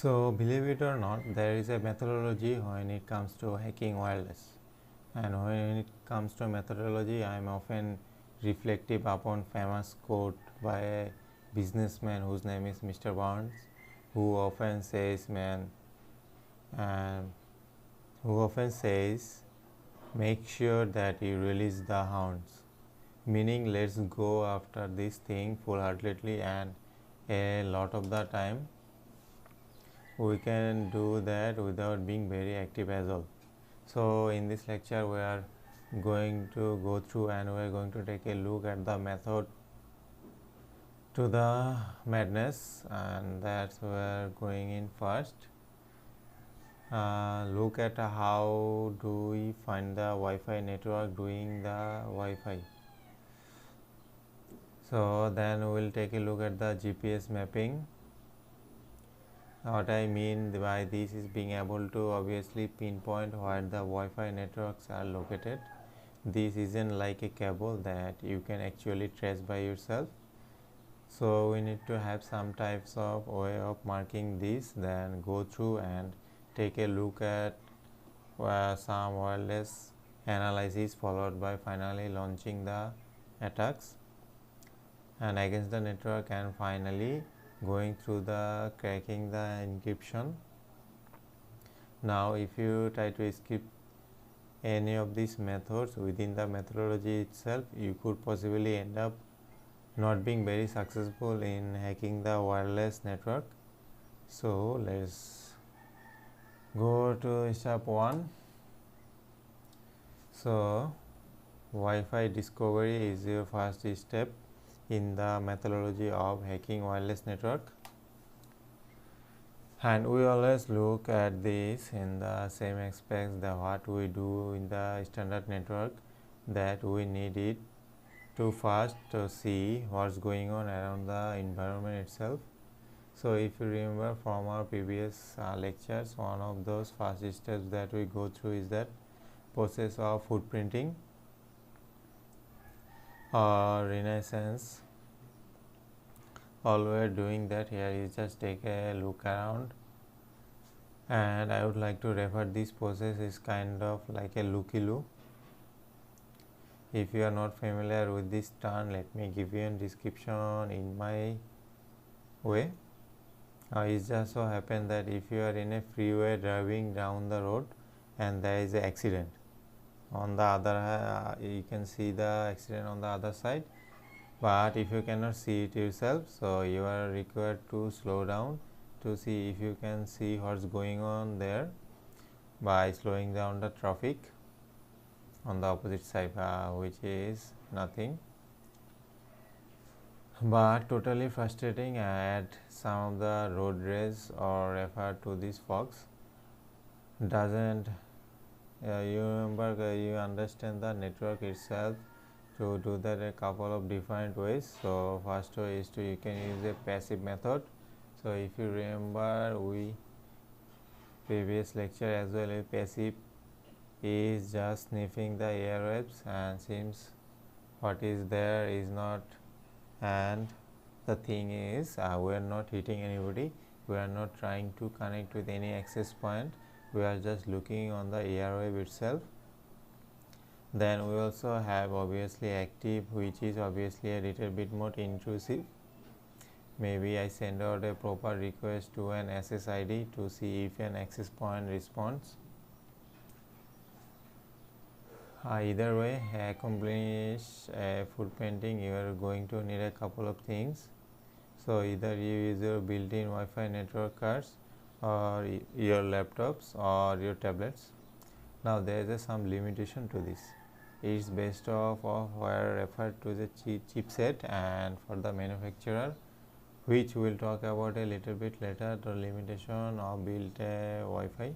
So, believe it or not, there is a methodology when it comes to hacking wireless. And when it comes to methodology, I am often reflective upon famous quote by a businessman whose name is Mr. Barnes, who often says, and who often says, make sure that you release the hounds. Meaning, let's go after this thing full-heartedly, and a lot of the time we can do that without being very active as well. So in this lecture we are going to go through and we are going to take a look at the method to the madness, and that's we are going in first. Look at how do we find the Wi-Fi network doing the Wi-Fi. So then we will take a look at the GPS mapping. What I mean by this is being able to obviously pinpoint where the Wi-Fi networks are located. This isn't like a cable that you can actually trace by yourself. So we need to have some types of way of marking this, then go through and take a look at some wireless analysis, followed by finally launching the attacks and against the network, and finally going through the cracking the encryption. Now if you try to skip any of these methods within the methodology itself, you could possibly end up not being very successful in hacking the wireless network. So let's go to step 1. So Wi-Fi discovery is your first step in the methodology of hacking wireless network, and we always look at this in the same aspects that what we do in the standard network, that we need it to first to see what's going on around the environment itself. So if you remember from our previous lectures, one of those first steps that we go through is that process of footprinting or renaissance. All we are doing that here is just take a look around, and I would like to refer this process is kind of like a looky-loo. If you are not familiar with this term, let me give you a description in my way. It just so happens that if you are in a freeway driving down the road and there is an accident, on the other you can see the accident on the other side, but if you cannot see it yourself, so you are required to slow down to see if you can see what's going on there by slowing down the traffic on the opposite side, which is nothing but totally frustrating at some of the road rage or refer to these fogs. Doesn't you remember, you understand the network itself to do that a couple of different ways. So first way is to you can use a passive method. So if you remember, we previous lecture as well, a passive is just sniffing the airwaves and seems what is there is not, and the thing is we are not hitting anybody, we are not trying to connect with any access point, we are just looking on the airwave itself. Then we also have obviously active, which is obviously a little bit more intrusive. Maybe I send out a proper request to an SSID to see if an access point responds. Either way, accomplish footprinting, you are going to need a couple of things. So either you use your built-in Wi-Fi network cards or your laptops or your tablets. Now there is some limitation to this. It is based off of where referred to the chipset, and for the manufacturer, which we will talk about a little bit later, the limitation of built Wi-Fi.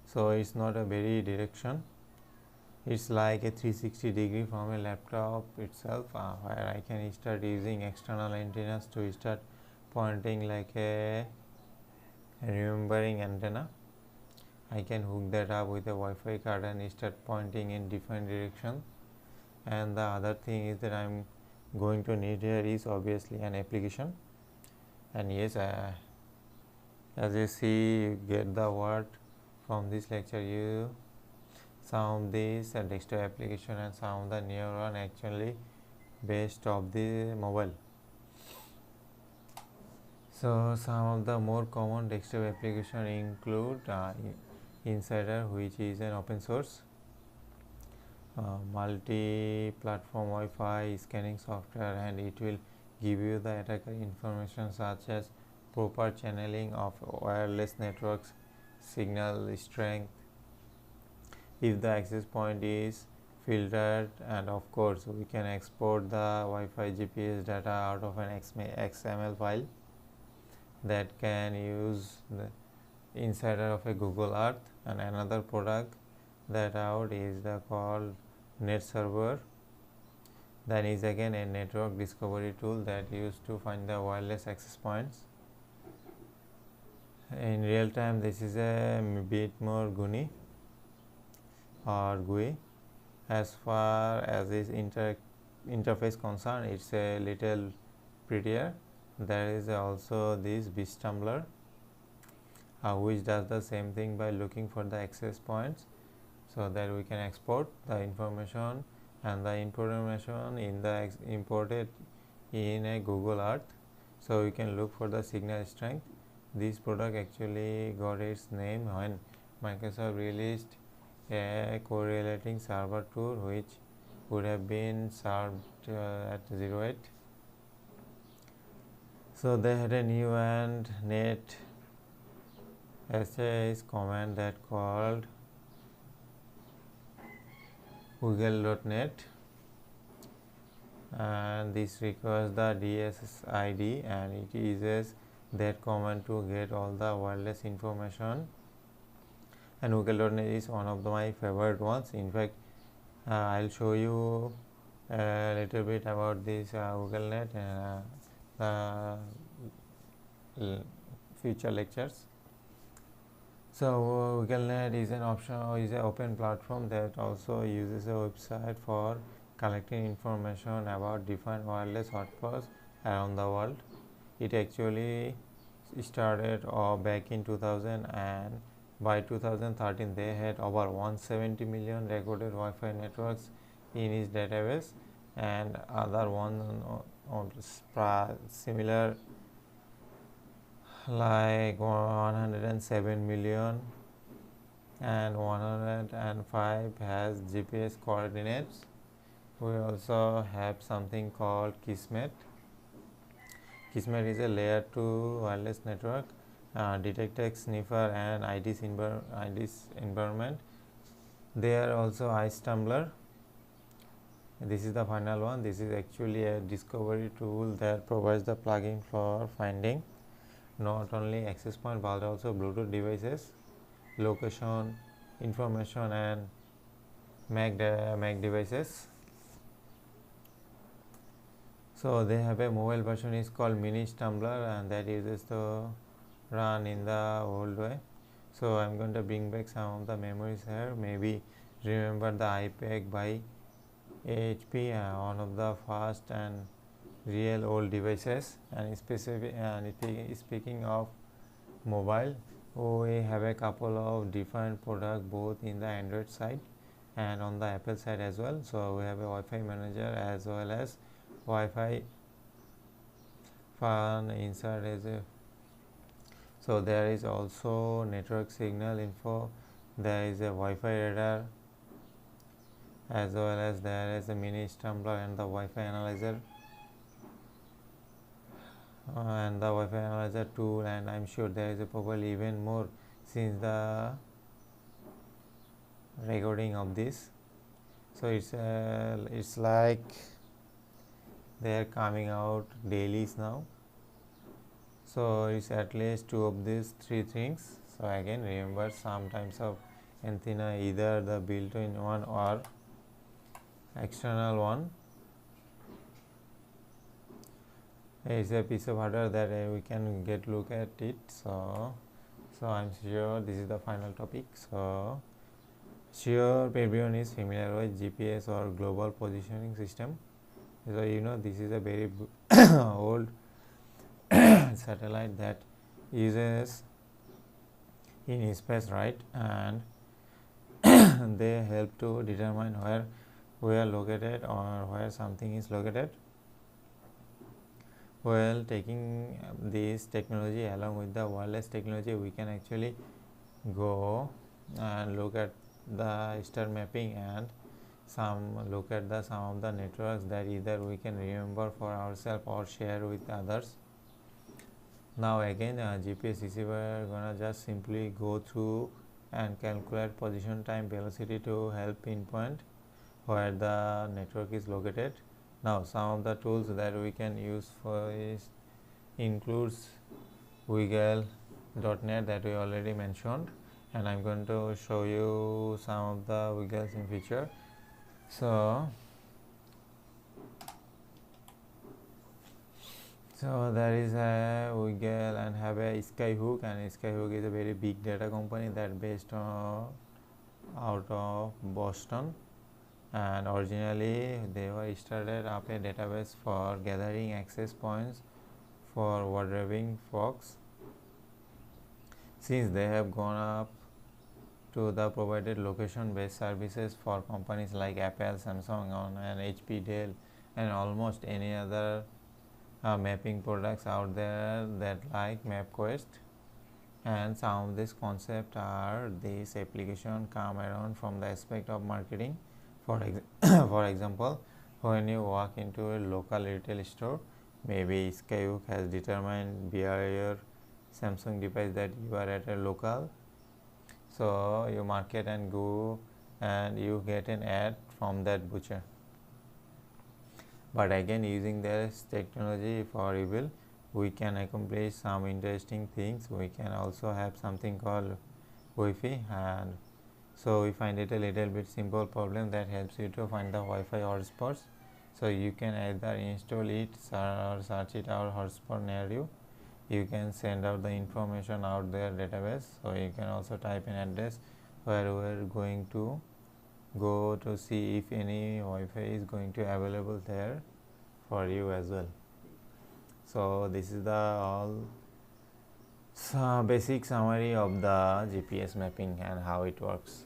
So it's not a very direction, it's like a 360 degree from a laptop itself, where I can start using external antennas to start pointing like a remembering antenna. I can hook that up with a Wi-Fi card and start pointing in different directions. And the other thing is that I'm going to need here is obviously an application, and yes, As you see, you get the word from this lecture. Some of these desktop application and some of the newer one actually based of the mobile. So some of the more common desktop application include Insider, which is an open source multi-platform Wi-Fi scanning software, and it will give you the attacker information such as proper channeling of wireless networks, signal strength, if the access point is filtered, and of course we can export the Wi-Fi GPS data out of an XML file that can use the Insider of a Google Earth. And another product that out is the called Net Server. That is again a network discovery tool that used to find the wireless access points in real time. This is a bit more GUI or GUI. As far as this interface concerned, it's a little prettier. There is also this BizTumbler, which does the same thing by looking for the access points, so that we can export the information, and the information in the imported in a Google Earth, so we can look for the signal strength. This product actually got its name when Microsoft released a correlating server tool, which would have been served at 08. So they had a new and net SH command that called google.net, and this requires the DSID, and it uses that command to get all the wireless information. And google.net is one of my favorite ones. In fact, I'll show you a little bit about this google.net the future lectures. So google.net is an open platform that also uses a website for collecting information about different wireless hotspots around the world. It actually started back in 2000, and by 2013 they had over 170 million recorded Wi-Fi networks in its database, and other one similar like 107 million, and 105 has GPS coordinates. We also have something called Kismet. Kismet is a layer 2 wireless network, detector, sniffer, and ID's environment. There are also iStumbler. This is the final one. This is actually a discovery tool that provides the plugin for finding not only access point but also Bluetooth devices, location information, and Mac devices. So they have a mobile version is called MiniStumbler, and that uses to run in the old way. So I'm going to bring back some of the memories here. Maybe remember the iPad by HP, one of the fast and real old devices. And speaking of mobile, we have a couple of different products both in the Android side and on the Apple side as well. So we have a Wi-Fi manager as well as Wi-Fi fun inside as a. So there is also network signal info. There is a Wi-Fi radar, as well as there is a MiniStumbler and the Wi-Fi analyzer and the Wi-Fi analyzer tool, and I'm sure there is probably even more since the recording of this. So it's like they are coming out dailies now. So it's at least 2 of these 3 things. So again, remember some types of antenna, either the built-in one or external one. It's a piece of hardware that we can get look at it. So I'm sure this is the final topic. So sure everyone is familiar with GPS or global positioning system. So this is a very old satellite that uses in space, right? And they help to determine where we are located or where something is located. Well, taking this technology along with the wireless technology, we can actually go and look at the star mapping and look at some of the networks that either we can remember for ourselves or share with others. Now again, GPS receiver gonna just simply go through and calculate position, time, velocity to help pinpoint where the network is located. Now some of the tools that we can use for is includes Wiggle.net that we already mentioned, and I'm going to show you some of the wiggles in future. So there is a Wiggle and have a Skyhook, and Skyhook is a very big data company that based out of Boston, and originally they were started up a database for gathering access points for wardrobing fogs. Since they have gone up to the provided location-based services for companies like Apple, Samsung, and HP, Dell, and almost any other mapping products out there that like MapQuest. And some of these concepts are this application come around from the aspect of marketing. For example, when you walk into a local retail store, maybe Skyhook has determined via your Samsung device that you are at a local, so you market and go and you get an ad from that butcher. But again, using this technology for evil, we can accomplish some interesting things. We can also have something called Wi-Fi, and so we find it a little bit simple problem that helps you to find the Wi-Fi hotspots. So you can either install it or search it out hotspot near you. You can send out the information out there database. So you can also type an address where we are going to go to see if any Wi-Fi is going to available there for you as well. So this is the all basic summary of the GPS mapping and how it works.